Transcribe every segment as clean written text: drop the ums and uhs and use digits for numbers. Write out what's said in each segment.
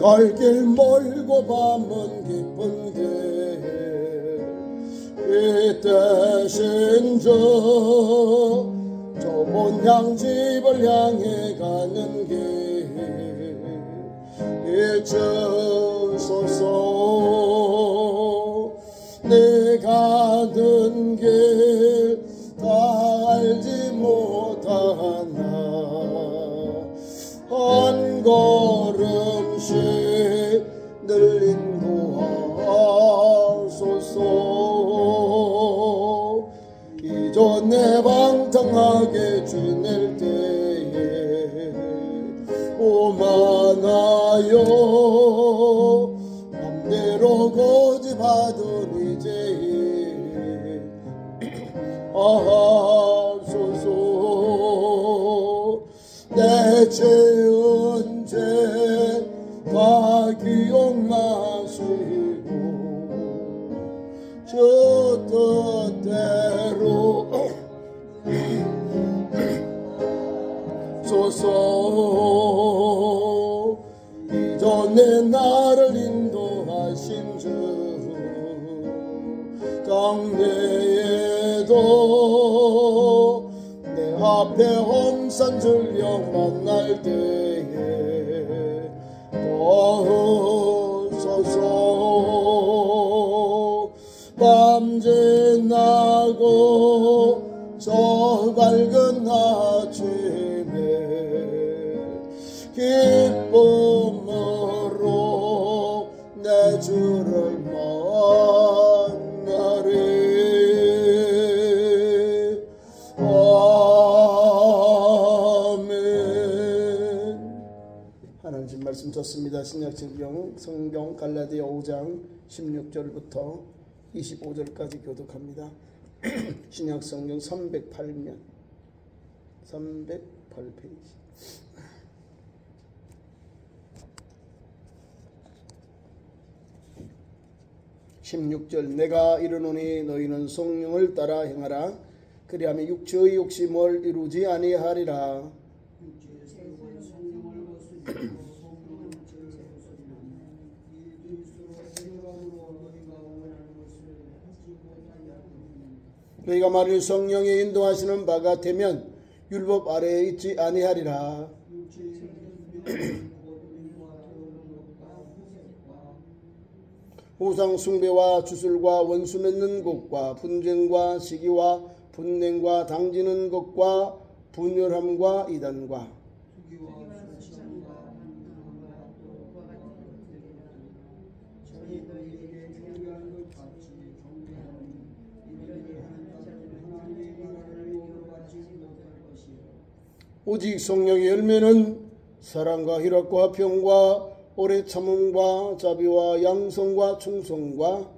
갈 길 멀고 밤은 깊은 길 이 대신 저 좁은 양집을 향해 가는 길 잊으소서. 내가 든 길 다 알지 못하나 한 걸음씩 늘 인도하소서. 이전에 방탕하게 지낼 때에 오만하여 맘대로 고집하던 이제에 하소서. 내 죄은 죄가 기억나시고 저 뜻대로 소서. 이전에 나를 인도하신 주 장래에도 내 앞에 홍산 전령 만날 때에 도우소서. 밤새 나고 저 밝은 아침에 기쁨으로 내 주를 만나리. 아멘. 하나님 말씀 좋습니다. 성경 갈라디아 5장 16절부터 25절까지 교독합니다. 신약성경 308면 308페이지 16절. 내가 이르노니 너희는 성령을 따라 행하라. 그리하면 육체의 욕심을 이루지 아니하리라. 너희가 만일 성령의 인도하시는 바가 되면 율법 아래에 있지 아니하리라. 우상 숭배와 주술과 원수 맺는 것과 분쟁과 시기와 분냉과 당지는 것과 분열함과 이단과 오직 성령의 열매는 사랑과 희락과 평과 오래 참음과 자비와 양성과 충성과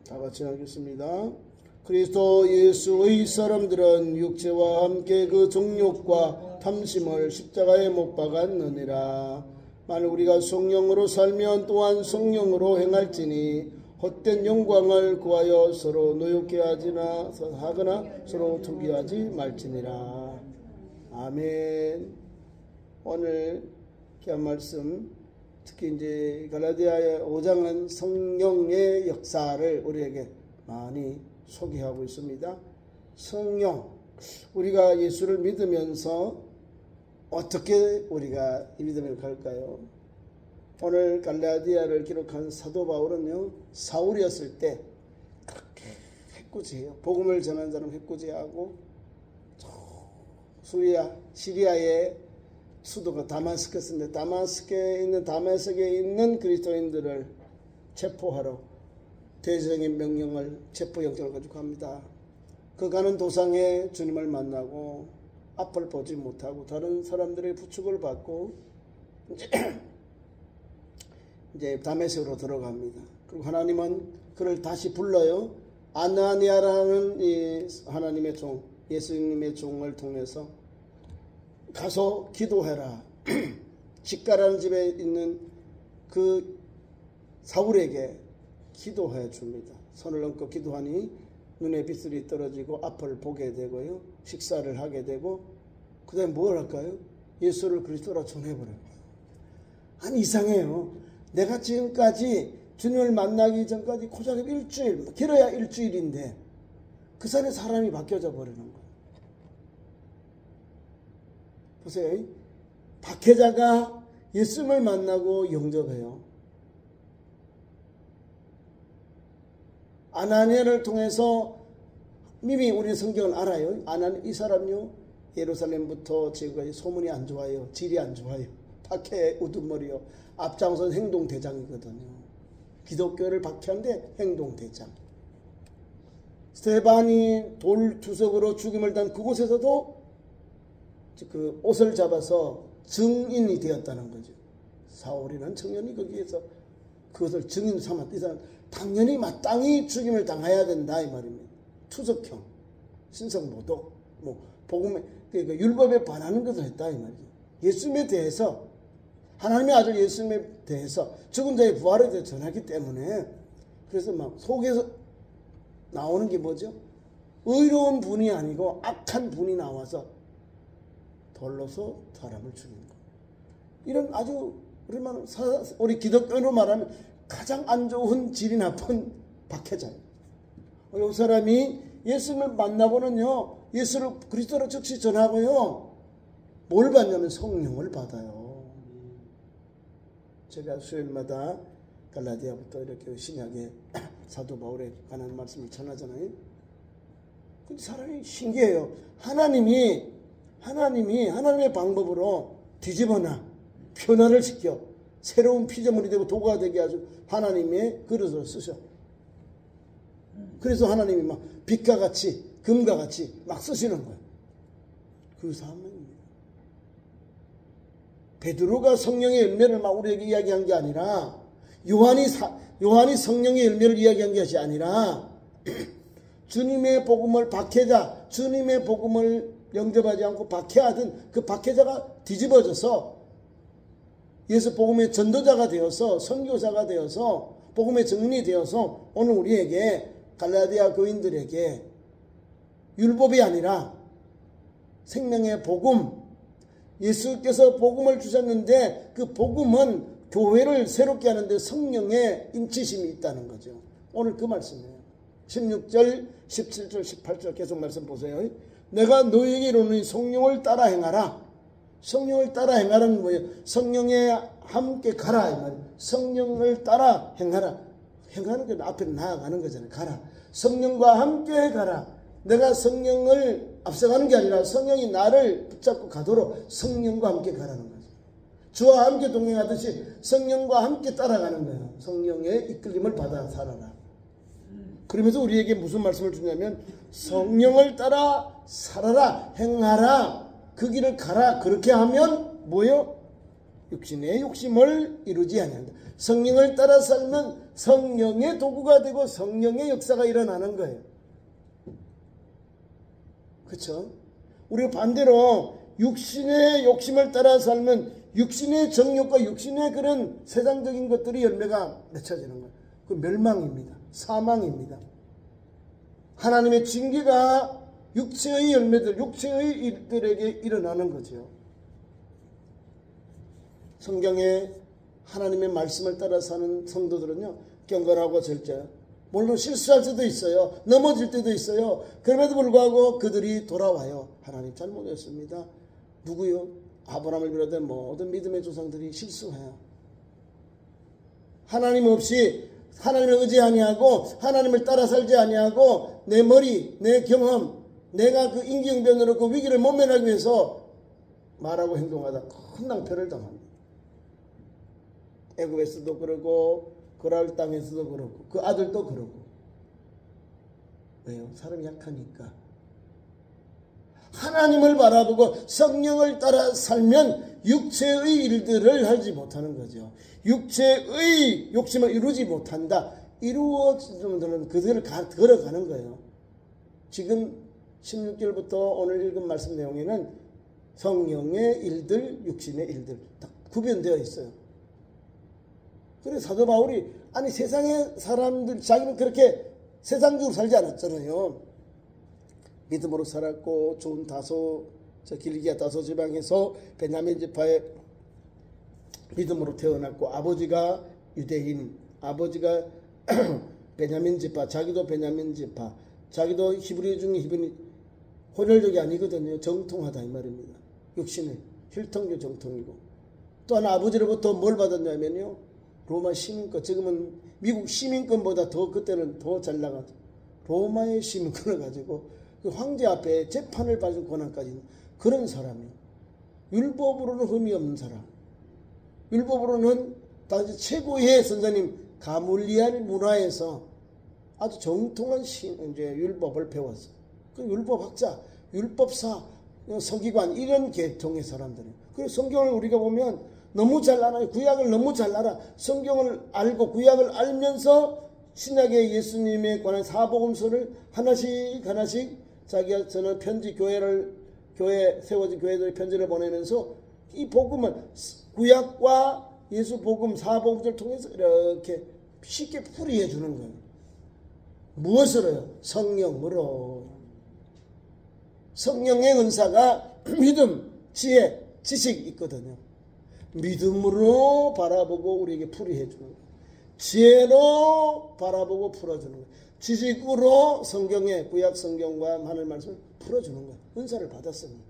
다 같이 하겠습니다. 그리스도 예수의 사람들은 육체와 함께 그 정욕과 탐심을 십자가에 못 박았느니라. 만일 우리가 성령으로 살면 또한 성령으로 행할지니 헛된 영광을 구하여 서로 노엽게 하거나 서로 투기하지 말지니라. 아멘. 오늘 귀한 말씀, 특히 이제 갈라디아 5장은 성령의 역사를 우리에게 많이 소개하고 있습니다. 성령, 우리가 예수를 믿으면서 어떻게 우리가 이 믿음을 갈까요? 오늘 갈라디아를 기록한 사도 바울은요, 사울이었을 때 그렇게 해꾸지해요. 복음을 전하는 사람 해꾸지하고 시리아의 수도가 다마스커스인데 다마스크에 있는 그리스도인들을 체포하러 대제적인 명령을, 체포영장을 가지고 갑니다. 그 가는 도상에 주님을 만나고 앞을 보지 못하고 다른 사람들의 부축을 받고 이제 다메섹으로 들어갑니다. 그리고 하나님은 그를 다시 불러요. 아나니아라는 이 하나님의 종, 예수님의 종을 통해서 가서 기도해라. 직가라는 집에 있는 그 사울에게 기도해 줍니다. 손을 얹고 기도하니 눈에 빗줄이 떨어지고 앞을 보게 되고요. 식사를 하게 되고 그 다음에 뭘 할까요? 예수를 그리스도라 전해버려요. 아니 이상해요. 내가 지금까지 주님을 만나기 전까지 고작 일주일, 길어야 일주일인데 그 사이에 사람이 바뀌어져 버리는 거예요. 보세요. 박해자가 예수님을 만나고 영접해요. 아나니아를 통해서 이미 우리 성경을 알아요. 이 사람요 예루살렘부터 지금까지 소문이 안 좋아요. 질이 안 좋아요. 박해 우두머리요. 앞장선 행동대장이거든요. 기독교를 박해하는데 행동대장. 스데반이 돌 투석으로 죽임을 당한 그곳에서도 그 옷을 잡아서 증인이 되었다는 거죠. 사울이라는 청년이 거기에서 그것을 증인 삼았다. 이 사람 당연히 마땅히 죽임을 당해야 된다 이 말입니다. 투석형, 신성모독, 복음에 그러니까 율법에 반하는 것을 했다 이 말이죠. 예수님에 대해서 하나님의 아들 예수님에 대해서 죽은 자의 부활에 대해 전하기 때문에 그래서 막 속에서 나오는 게 뭐죠? 의로운 분이 아니고 악한 분이 나와서 돌로서 사람을 죽인 거. 이런 아주 우리 기독교로 말하면 가장 안 좋은 질이 나쁜 박해자예요. 이 사람이 예수님을 만나고는요, 예수를 그리스도로 즉시 전하고요, 뭘 받냐면 성령을 받아요. 제가 수요일마다 갈라디아부터 이렇게 신약의 사도 바울에 관한 말씀을 전하잖아요. 근데 사람이 신기해요. 하나님의 방법으로 뒤집어놔, 변화를 시켜 새로운 피조물이 되고 도구가 되게 아주 하나님의 그릇을 쓰셔. 그래서 하나님이 막 빛과 같이 금과 같이 막 쓰시는 거예요. 그 사람입니다. 베드로가 성령의 열매를 막 우리에게 이야기한 게 아니라 요한이 성령의 열매를 이야기한 것이 아니라 주님의 복음을 박해자, 주님의 복음을 영접하지 않고 박해하던 그 박해자가 뒤집어져서 예수 복음의 전도자가 되어서 선교사가 되어서 복음의 증인이 되어서 오늘 우리에게 갈라디아 교인들에게 율법이 아니라 생명의 복음, 예수께서 복음을 주셨는데 그 복음은 교회를 새롭게 하는데 성령의 임치심이 있다는 거죠. 오늘 그 말씀이에요. 16절, 17절, 18절 계속 말씀 보세요. 내가 너희에게 이르노니 성령을 따라 행하라. 성령을 따라 행하라는 뭐예요? 성령에 함께 가라 이 말이에요. 성령을 따라 행하라. 행하는 게 앞에 나아가는 거잖아요. 가라. 성령과 함께 가라. 내가 성령을 앞서가는 게 아니라 성령이 나를 붙잡고 가도록 성령과 함께 가라는 거죠. 주와 함께 동행하듯이 성령과 함께 따라가는 거예요. 성령의 이끌림을 받아 살아라. 그러면서 우리에게 무슨 말씀을 주냐면 성령을 따라 살아라. 행하라. 그 길을 가라. 그렇게 하면 뭐요? 육신의 욕심을 이루지 아니한다. 성령을 따라 살면 성령의 도구가 되고 성령의 역사가 일어나는 거예요. 그렇죠? 우리가 반대로 육신의 욕심을 따라 살면 육신의 정욕과 육신의 그런 세상적인 것들이 열매가 맺혀지는 거예요. 그 멸망입니다. 사망입니다. 하나님의 징계가 육체의 열매들, 육체의 일들에게 일어나는 거죠. 성경에 하나님의 말씀을 따라 사는 성도들은요, 경건하고 절제. 물론 실수할 때도 있어요. 넘어질 때도 있어요. 그럼에도 불구하고 그들이 돌아와요. 하나님 잘못했습니다. 누구요? 아브라함을 비롯한 모든 믿음의 조상들이 실수해요. 하나님 없이 하나님을 의지 아니하고 하나님을 따라 살지 아니하고 내 머리, 내 경험, 내가 그 임기응변으로 그 위기를 모면하기 위해서 말하고 행동하다 큰 낭패를 당합니다. 애굽에서도 그러고 그랄 땅에서도 그러고 그 아들도 그러고. 왜요? 사람이 약하니까. 하나님을 바라보고 성령을 따라 살면 육체의 일들을 하지 못하는 거죠. 육체의 욕심을 이루지 못한다. 이루어지면 그들을 걸어가는 거예요. 지금 16절부터 오늘 읽은 말씀 내용에는 성령의 일들, 육신의 일들 딱 구별되어 있어요. 그래서 사도 바울이 아니 세상의 사람들 자기는 그렇게 세상적으로 살지 않았잖아요. 믿음으로 살았고 좋은 다소 저 길기야 다소 지방에서 베냐민 지파의 믿음으로 태어났고 아버지가 유대인, 아버지가 베냐민 지파, 자기도 베냐민 지파, 자기도 히브리 중에 히브리 혼혈족이 아니거든요. 정통하다 이 말입니다. 육신의 혈통교 정통이고 또 하나 아버지로부터 뭘 받았냐면요. 로마 시민권, 지금은 미국 시민권보다 더 그때는 더 잘 나가죠. 로마의 시민권을 가지고 그 황제 앞에 재판을 받을 권한까지 있는 그런 사람이에요. 율법으로는 흠이 없는 사람. 율법으로는 당시 최고의 선생님 가물리알 문화에서 아주 정통한 이제 율법을 배웠어요. 그 율법학자, 율법사, 서기관 이런 계통의 사람들이에요. 그리고 성경을 우리가 보면 너무 잘 알아요. 구약을 너무 잘 알아. 성경을 알고 구약을 알면서 신약의 예수님에 관한 사복음서를 하나씩 자기가 저는 교회 세워진 교회들의 편지를 보내면서 이 복음을 구약과 예수 복음 사복음서를 통해서 이렇게 쉽게 풀이해 주는 거예요. 무엇으로요? 성령으로. 성령의 은사가 믿음, 지혜, 지식이 있거든요. 믿음으로 바라보고 우리에게 풀이해 주는 거예요. 지혜로 바라보고 풀어주는 거예요. 지식으로 성경의 구약 성경과 하늘 말씀을 풀어주는 거예요. 은사를 받았습니다.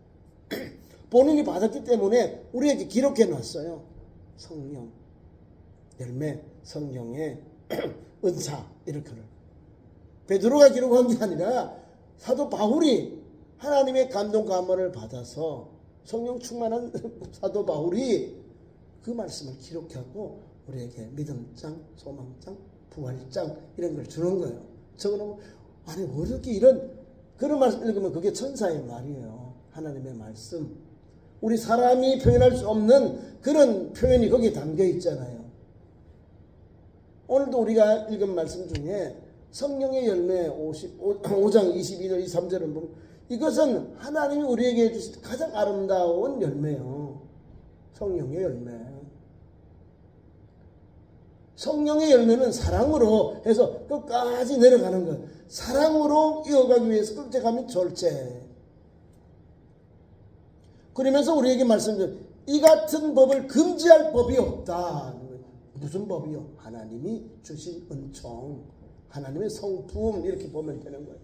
본인이 받았기 때문에 우리에게 기록해 놨어요. 성령, 열매, 성령의 은사 이렇게를. 베드로가 기록한 게 아니라 사도 바울이 하나님의 감동 감화를 받아서 성령 충만한 사도 바울이 그 말씀을 기록하고 우리에게 믿음장, 소망장, 부활장 이런 걸 주는 거예요. 적어놓으면 아니 어떻게 이런 그런 말씀 읽으면 그게 천사의 말이에요. 하나님의 말씀. 우리 사람이 표현할 수 없는 그런 표현이 거기에 담겨 있잖아요. 오늘도 우리가 읽은 말씀 중에 성령의 열매 5장 22절 23절은 보면 이것은 하나님이 우리에게 주신 가장 아름다운 열매요. 성령의 열매. 성령의 열매는 사랑으로 해서 끝까지 내려가는 거예요. 사랑으로 이어가기 위해서 끝에 가면 절제. 그러면서 우리에게 말씀드려요. 이 같은 법을 금지할 법이 없다. 무슨 법이요? 하나님이 주신 은총, 하나님의 성품 이렇게 보면 되는 거예요.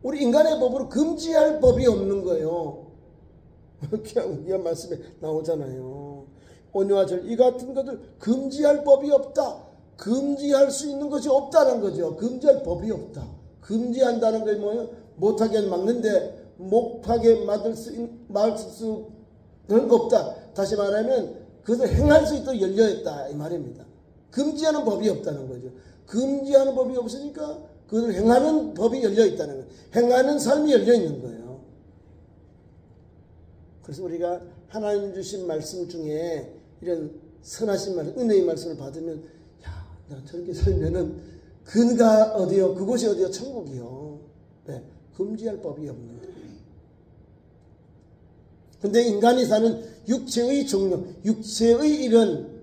우리 인간의 법으로 금지할 법이 없는 거예요. 그냥 이 말씀에 나오잖아요. 온유와 절 이 같은 것들 금지할 법이 없다. 금지할 수 있는 것이 없다는 거죠. 금지할 법이 없다. 금지한다는 게 뭐예요? 못하게 막는데 못하게 막을 수는 없다. 다시 말하면 그것을 행할 수 있도록 열려있다 이 말입니다. 금지하는 법이 없다는 거죠. 금지하는 법이 없으니까 그것을 행하는 법이 열려있다는 거예요. 행하는 삶이 열려있는 거예요. 그래서 우리가 하나님 주신 말씀 중에 이런 선하신 말씀, 은혜의 말씀을 받으면 야, 나 저렇게 살면은 그가 어디요? 그곳이 어디요? 천국이요. 네, 금지할 법이 없는 거예요. 근데 인간이 사는 육체의 종류, 육체의 일은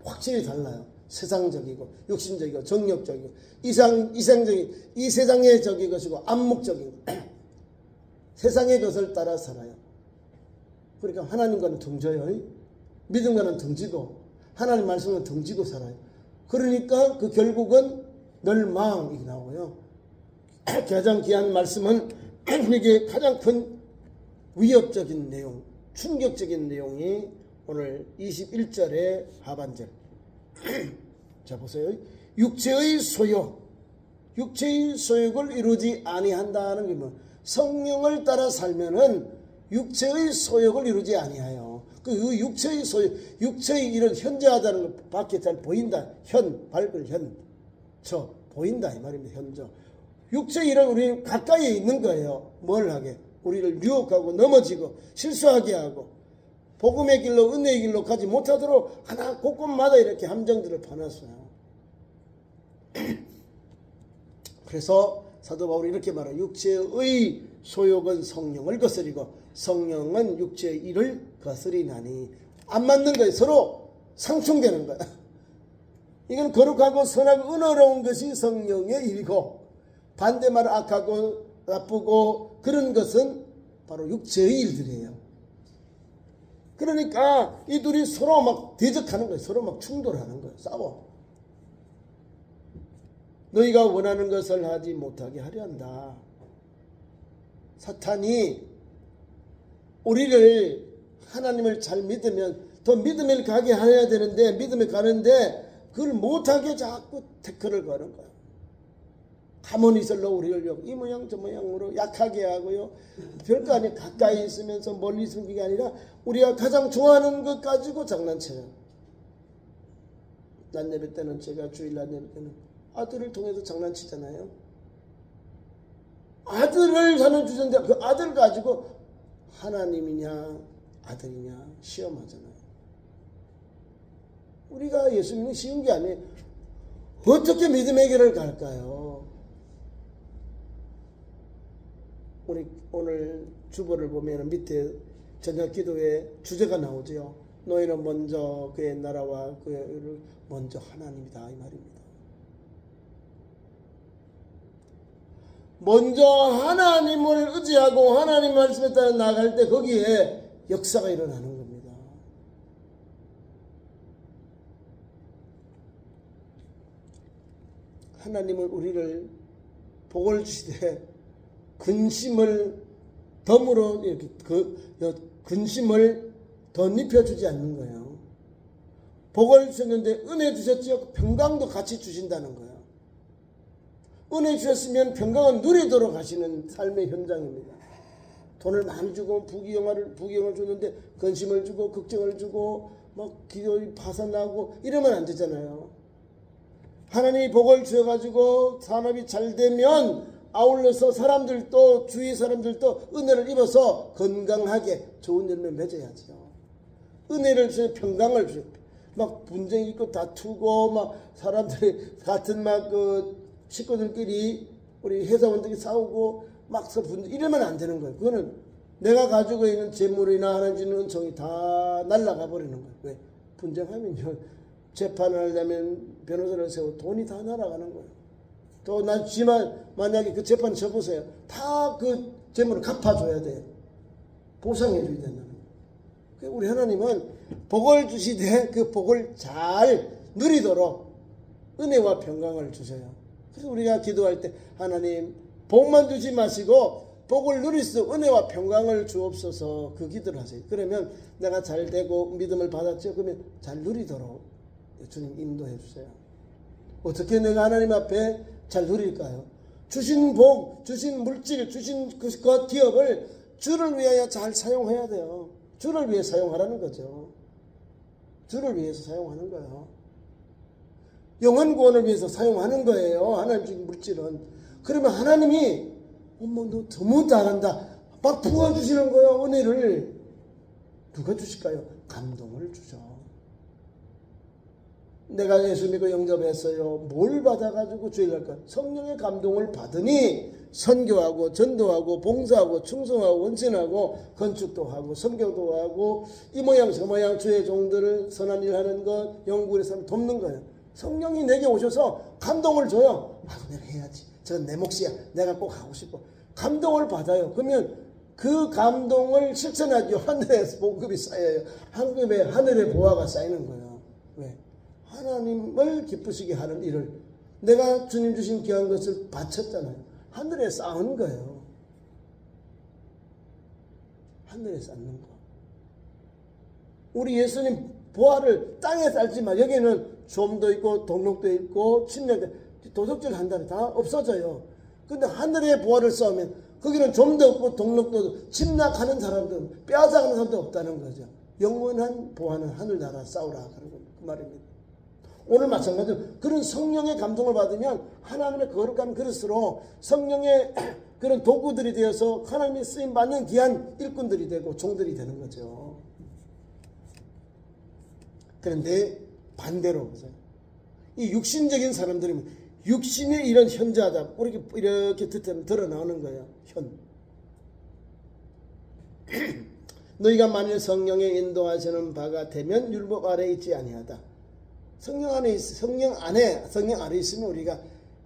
확실히 달라요. 세상적이고 육신적이고 정력적이고 이상적인 이 세상의 적인 것이고 암묵적인 세상의 것을 따라 살아요. 그러니까 하나님과는 등져요. 믿음과는 등지고 하나님 말씀은 등지고 살아요. 그러니까 그 결국은 멸망이 나오고요. 가장 귀한 말씀은 이게 가장 큰 위협적인 내용, 충격적인 내용이 오늘 21절의 하반절. 자 보세요. 육체의 소욕, 육체의 소욕을 이루지 아니한다는 게 뭐? 성령을 따라 살면은 육체의 소욕을 이루지 아니해요. 그 육체의 소욕, 육체의 일은 현저하다는 것 밖에 잘 보인다. 밝을 저 보인다 이 말입니다. 현저. 육체의 일은 우리는 가까이에 있는 거예요. 뭘 하게? 우리를 유혹하고 넘어지고 실수하게 하고 복음의 길로 은혜의 길로 가지 못하도록 하나 곳곳마다 이렇게 함정들을 파놨어요. 그래서 사도 바울이 이렇게 말해요. 육체의 소욕은 성령을 거스리고 성령은 육체의 일을 거스리나니 안 맞는 거예요. 서로 상충되는 거야. 이건 거룩하고 선하고 은혜로운 것이 성령의 일이고, 반대말 악하고 나쁘고 그런 것은 바로 육체의 일들이에요. 그러니까 이 둘이 서로 막 대적하는 거예요. 서로 막 충돌하는 거예요. 싸워. 너희가 원하는 것을 하지 못하게 하려 한다. 사탄이 우리를, 하나님을 잘 믿으면 더 믿음을 가게 해야 되는데, 믿음을 가는데 그걸 못하게 자꾸 태클을 거는 거예요. 가만히 있을러 우리를 이 모양 저 모양으로 약하게 하고요. 별거 아니에요. 가까이 있으면서 멀리 있는 게 아니라 우리가 가장 좋아하는 것 가지고 장난쳐요. 난 예배 때는, 제가 주일날 예배 때는 아들을 통해서 장난치잖아요. 아들을 하나 주셨는데 그 아들 가지고 하나님이냐 아들이냐 시험하잖아요. 우리가 예수 믿는 쉬운 게 아니에요. 어떻게 믿음의 길을 갈까요? 우리 오늘 주보를 보면 밑에 저녁 기도에 주제가 나오죠. 너희는 먼저 그의 나라와 그의 먼저 하나님이다, 이 말입니다. 먼저 하나님을 의지하고 하나님 말씀에 따라 나갈 때 거기에 역사가 일어나는 겁니다. 하나님은 우리를 복을 주시되 근심을 덤으로 이렇게 근심을 덧입혀 주지 않는 거예요. 복을 주셨는데 은혜 주셨지요. 평강도 같이 주신다는 거예요. 은혜 주셨으면 평강은 누리도록 하시는 삶의 현장입니다. 돈을 많이 주고 부귀영화를 주는데 근심을 주고 걱정을 주고 막 기도에 파산나고 이러면 안 되잖아요. 하나님이 복을 주셔가지고 산업이 잘 되면 아울러서 사람들도, 주위 사람들도 은혜를 입어서 건강하게 좋은 열매 맺어야죠. 은혜를 주셔, 평강을 주셔. 막 분쟁이 있고 다투고 막 사람들이 같은 막 식구들끼리 우리 회사원들이 싸우고 막 분쟁, 이러면 안 되는 거예요. 그거는 내가 가지고 있는 재물이나 하나님 주는 은총이 다 날아가 버리는 거예요. 왜? 분쟁하면요, 재판을 하려면 변호사를 세우고 돈이 다 날아가는 거예요. 또 만약에 그 재판 쳐보세요. 다 그 재물을 갚아줘야 돼요. 보상해줘야 된다는 거예요. 우리 하나님은 복을 주시되 그 복을 잘 누리도록 은혜와 평강을 주셔요. 그래서 우리가 기도할 때 하나님 복만 주지 마시고 복을 누릴 수 은혜와 평강을 주옵소서, 그 기도를 하세요. 그러면 내가 잘 되고 믿음을 받았죠. 그러면 잘 누리도록 주님 인도해 주세요. 어떻게 내가 하나님 앞에 잘 누릴까요? 주신 복, 주신 물질, 주신 것, 기업을 주를 위하여 잘 사용해야 돼요. 주를 위해 사용하라는 거죠. 주를 위해서 사용하는 거예요. 영혼 구원을 위해서 사용하는 거예요. 하나님 주신 물질은. 그러면 하나님이 너 너무 잘한다, 막 부어주시는 거예요. 은혜를 누가 주실까요? 감동을 주죠. 내가 예수 믿고 영접했어요. 뭘 받아가지고 주일 갈까요? 성령의 감동을 받으니 선교하고 전도하고 봉사하고 충성하고 원신하고 건축도 하고 선교도 하고 이 모양 저 모양 주의 종들을 선한 일 하는 것, 영국의 사람 돕는 거예요. 성령이 내게 오셔서 감동을 줘요. 내가 해야지. 저건 내 몫이야. 내가 꼭 하고 싶어. 감동을 받아요. 그러면 그 감동을 실천하죠. 하늘에서 복급이 쌓여요. 하늘의 보화가 쌓이는 거예요. 왜? 하나님을 기쁘시게 하는 일을, 내가 주님 주신 귀한 것을 바쳤잖아요. 하늘에 쌓은 거예요. 하늘에 쌓는 거. 우리 예수님 보화를 땅에 쌓지만 여기는 좀도 있고 동록도 있고 침략, 도둑질 한다는 다 없어져요. 근데 하늘에 보화를 쌓으면 거기는 좀도 없고 동록도, 침략하는 사람도 빼앗아가는 사람도 없다는 거죠. 영원한 보화는 하늘나라 쌓으라 그런 그 말입니다. 오늘 마찬가지로 그런 성령의 감동을 받으면 하나님의 거룩한 그릇으로 성령의 그런 도구들이 되어서 하나님의 쓰임 받는 귀한 일꾼들이 되고 종들이 되는 거죠. 그런데 반대로 보세요. 이 육신적인 사람들이 육신의 이런 현자다, 이렇게 드러나오는 거예요. 너희가 만일 성령의 인도하시는 바가 되면 율법 아래 있지 아니하다. 성령 안에 있으면 우리가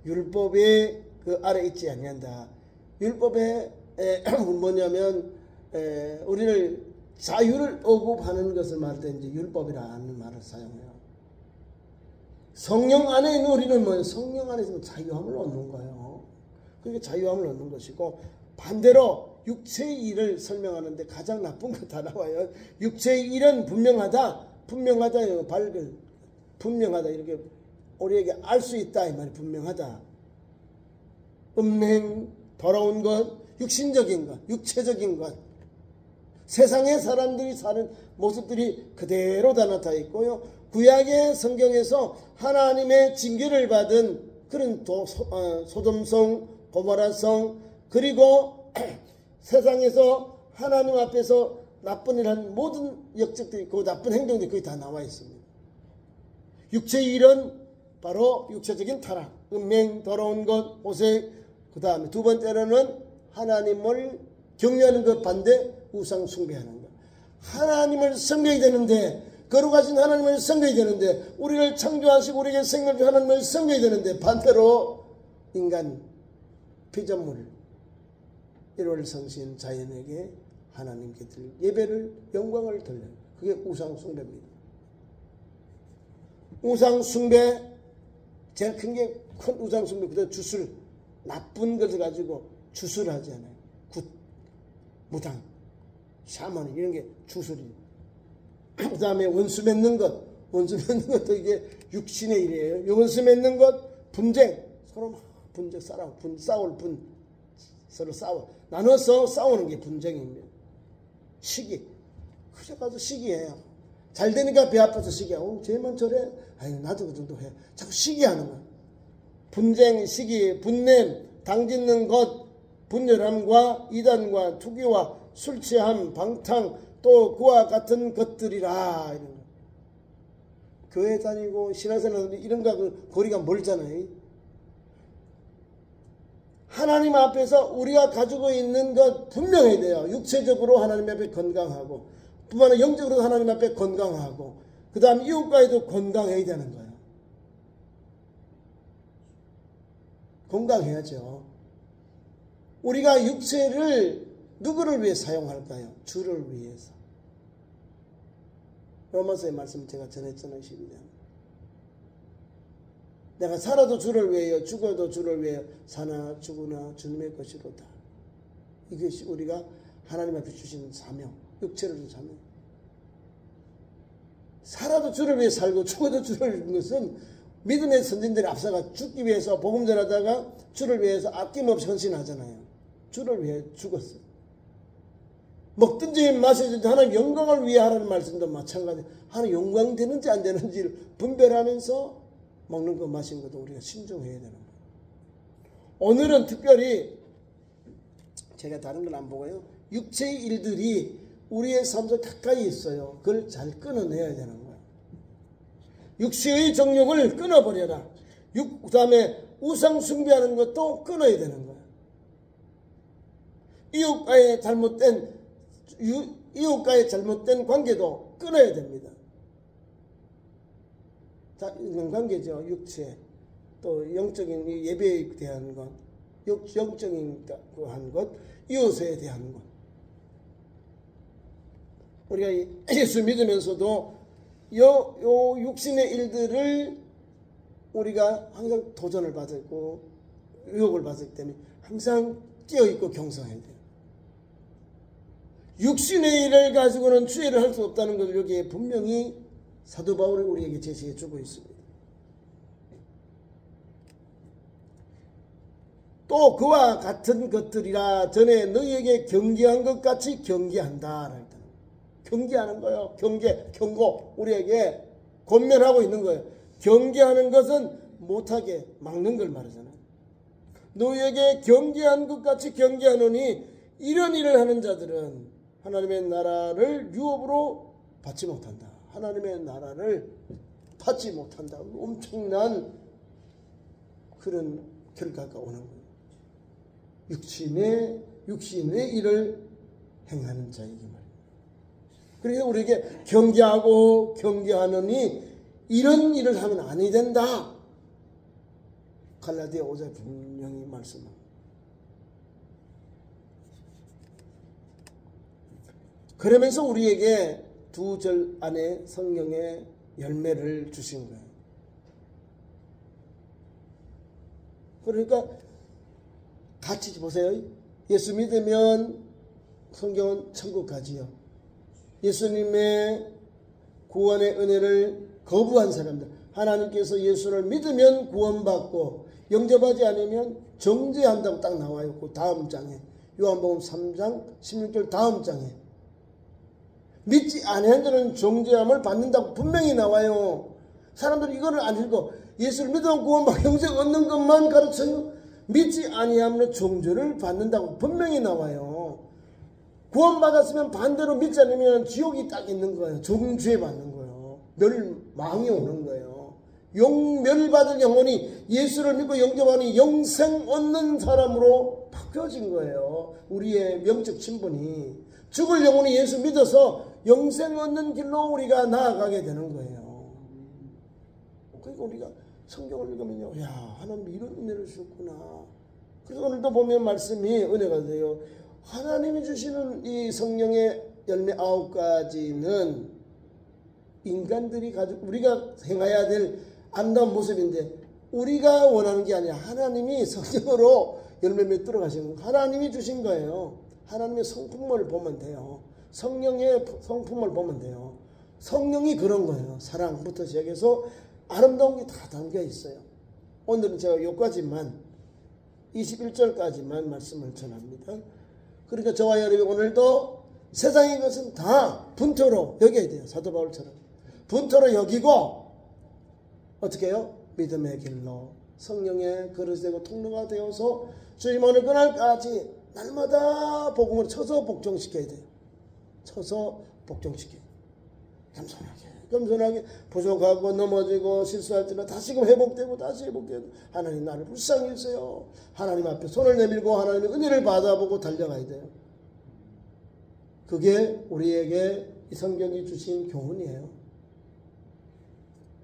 율법의 그 아래 있지 아니한다. 율법에 뭐냐면 우리를 자유를 억압하는 것을 말할 때 이제 율법이라는 말을 사용해요. 성령 안에 있는 우리는 뭐예요? 성령 안에 있으면 자유함을 얻는 거예요. 그러니까 자유함을 얻는 것이고, 반대로 육체의 일을 설명하는데 가장 나쁜 거 다 나와요. 육체의 일은 분명하다 분명하다 이렇게 우리에게 알 수 있다 이 말이 분명하다. 음행, 더러운 것, 육신적인 것, 육체적인 것, 세상의 사람들이 사는 모습들이 그대로 다 나타나 있고요. 구약의 성경에서 하나님의 징계를 받은 그런 소돔성, 고모라성, 그리고 세상에서 하나님 앞에서 나쁜 일한 모든 역적들이, 그 나쁜 행동들이 거기 다 나와 있습니다. 육체의 일은 바로 육체적인 타락, 음행, 더러운 것, 호색, 그 다음에 두 번째로는 하나님을 경외하는 것 반대 우상 숭배하는 것. 하나님을 섬겨야 되는데, 거룩하신 하나님을 섬겨야 되는데, 우리를 창조하시고 우리에게 생명을 준 하나님을 섬겨야 되는데, 반대로 인간 피조물 1월 성신 자연에게 하나님께 드릴 예배를, 영광을 돌려요. 그게 우상 숭배입니다. 우상 숭배, 제일 큰 게 큰 우상 숭배, 그다음 주술, 나쁜 것을 가지고 주술하지 않아요. 굿, 무당, 샤먼 이런 게 주술이에요. 그 다음에 원수 맺는 것, 원수 맺는 것도 이게 육신의 일이에요. 원수 맺는 것, 분쟁, 서로 분쟁, 서로 싸워, 나눠서 싸우는 게 분쟁입니다. 시기, 그저 가서 시기해요. 잘 되니까 배 아파서 시기하고, 쟤만 저래, 아유 나도 그 정도 해. 자꾸 시기하는 거야. 분쟁, 시기, 분냄, 당짓는 것, 분열함과 이단과 투기와 술 취함, 방탕, 또 그와 같은 것들이라. 이런 거. 교회 다니고 신앙생활 이런 거하고 거리가 멀잖아요. 하나님 앞에서 우리가 가지고 있는 것 분명해야 돼요. 육체적으로 하나님 앞에 건강하고, 뿐만 아니라 영적으로도 하나님 앞에 건강하고, 그 다음 이웃과에도 건강해야 되는 거예요. 건강해야죠. 우리가 육체를 누구를 위해 사용할까요? 주를 위해서. 로마서의 말씀 제가 전했잖아요. 12장. 내가 살아도 주를 위하여, 죽어도 주를 위하여, 사나 죽으나 주님의 것이로다. 이것이 우리가 하나님 앞에 주신 사명, 육체를 준 사명. 살아도 주를 위해 살고 죽어도 주를 위한 것은 믿음의 선진들이 앞서가 죽기 위해서 복음 전하다가 주를 위해서 아낌없이 헌신하잖아요. 주를 위해 죽었어요. 먹든지 마시든지 하나님 영광을 위해 하라는 말씀도 마찬가지. 하나님 영광 되는지 안 되는지를 분별하면서 먹는 것 마시는 것도 우리가 신중해야 되는 거예요. 오늘은 특별히 제가 다른 건 안 보고요. 육체의 일들이 우리의 삶에서 가까이 있어요. 그걸 잘 끊어내야 되는 거예요. 육체의 정욕을 끊어버려라. 그 다음에 우상 숭배하는 것도 끊어야 되는 거예요. 이웃과의 잘못된 관계도 끊어야 됩니다. 인간관계죠. 육체, 또 영적인 예배에 대한 것, 영적인 것, 이웃에 대한 것. 우리가 예수 믿으면서도 요 육신의 일들을 우리가 항상 도전을 받았고 유혹을 받았기 때문에 항상 깨어있고 경성해야 돼요. 육신의 일을 가지고는 주의를 할 수 없다는 것을 여기에 분명히 사도 바울이 우리에게 제시해 주고 있습니다. 또 그와 같은 것들이라 전에 너희에게 경계한 것 같이 경계한다. 경계하는 거예요. 경고. 우리에게 권면하고 있는 거예요. 경계하는 것은 못하게 막는 걸 말하잖아요. 너희에게 경계한 것 같이 경계하노니 이런 일을 하는 자들은 하나님의 나라를 유업으로 받지 못한다. 하나님의 나라를 받지 못한다. 엄청난 그런 결과가 오는 거예요. 육신의 일을 행하는 자에게 말입니다. 그래서 우리에게 경계하고 경계하느니 이런 일을 하면 아니 된다. 갈라디아 5장에 분명히 말씀합니다. 그러면서 우리에게 2절 안에 성령의 열매를 주신 거예요. 그러니까 같이 보세요. 예수 믿으면 성경은 천국 가지요. 예수님의 구원의 은혜를 거부한 사람들, 하나님께서 예수를 믿으면 구원받고 영접하지 않으면 정죄한다고 딱 나와요. 그 다음 장에, 요한복음 3장 16절 다음 장에. 믿지 않은 자는 정죄함을 받는다고 분명히 나와요. 사람들이 이거를 안 읽어. 예수를 믿으면 구원받고 영생 얻는 것만 가르쳐요. 믿지 아니하면 정죄를 받는다고 분명히 나와요. 구원받았으면 반대로 믿지 않으면 지옥이 딱 있는 거예요. 정죄 받는 거예요. 멸망이 오는 거예요. 멸받을 영혼이 예수를 믿고 영접하니 영생 얻는 사람으로 바뀌어진 거예요. 우리의 영적 신분이. 죽을 영혼이 예수 믿어서 영생 얻는 길로 우리가 나아가게 되는 거예요. 그러니까 우리가 성경을 읽으면요, 야, 하나님 이런 은혜를 주셨구나. 그래서 오늘도 보면 말씀이 은혜가 돼요. 하나님이 주시는 이 성령의 열매 9가지는 인간들이 가지고 우리가 행해야 될 아름다운 모습인데, 우리가 원하는 게 아니라 하나님이 성령으로 열매 맺도록 하시는 거예요. 하나님이 주신 거예요. 하나님의 성품을 보면 돼요. 성령의 성품을 보면 돼요. 성령이 그런 거예요. 사랑부터 시작해서 아름다운 게 다 담겨 있어요. 오늘은 제가 여기까지만 21절까지만 말씀을 전합니다. 그러니까 저와 여러분이 오늘도 세상의 것은 다 분토로 여겨야 돼요. 사도 바울처럼 분토로 여기고 어떻게 해요? 믿음의 길로 성령의 그릇이 되고 통로가 되어서 주님 오늘 그날까지 날마다 복음을 쳐서 복종시켜야 돼요. 쳐서 복종시켜요. 겸손하게 부족하고 넘어지고 실수할 때는 다시금 회복되고 다시 회복되고, 하나님 나를 불쌍히 해주세요. 하나님 앞에 손을 내밀고 하나님의 은혜를 받아보고 달려가야 돼요. 그게 우리에게 이 성경이 주신 교훈이에요.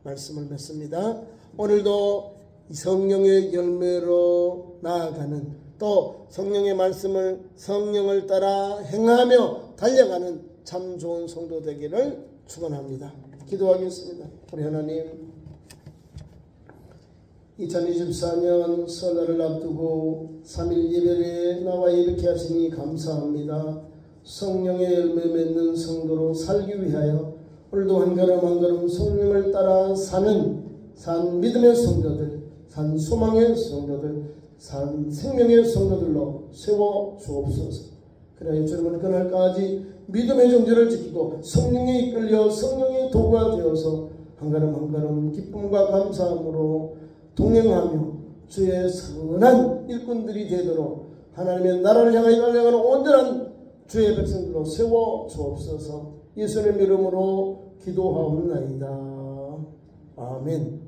말씀을 맺습니다. 오늘도 이 성령의 열매로 나아가는, 또 성령의 말씀을 성령을 따라 행하며 달려가는 참 좋은 성도 되기를 축원합니다. 기도하겠습니다. 우리 하나님, 2024년 설날을 앞두고 3일 예배에 나와 이렇게 하시니 감사합니다. 성령의 열매 맺는 성도로 살기 위하여 오늘도 한 걸음 한 걸음 성령을 따라 사는 산 믿음의 성도들, 산 소망의 성도들, 산 생명의 성도들로 세워 주옵소서. 그러나 주님은 그날까지 믿음의 정죄를 지키고 성령에 이끌려 성령의 도구가 되어서 한 걸음 한 걸음 기쁨과 감사함으로 동행하며 주의 선한 일꾼들이 되도록 하나님의 나라를 향하여 달려가는 온전한 주의 백성들로 세워 주옵소서. 예수님의 이름으로 기도하옵나이다. 아멘.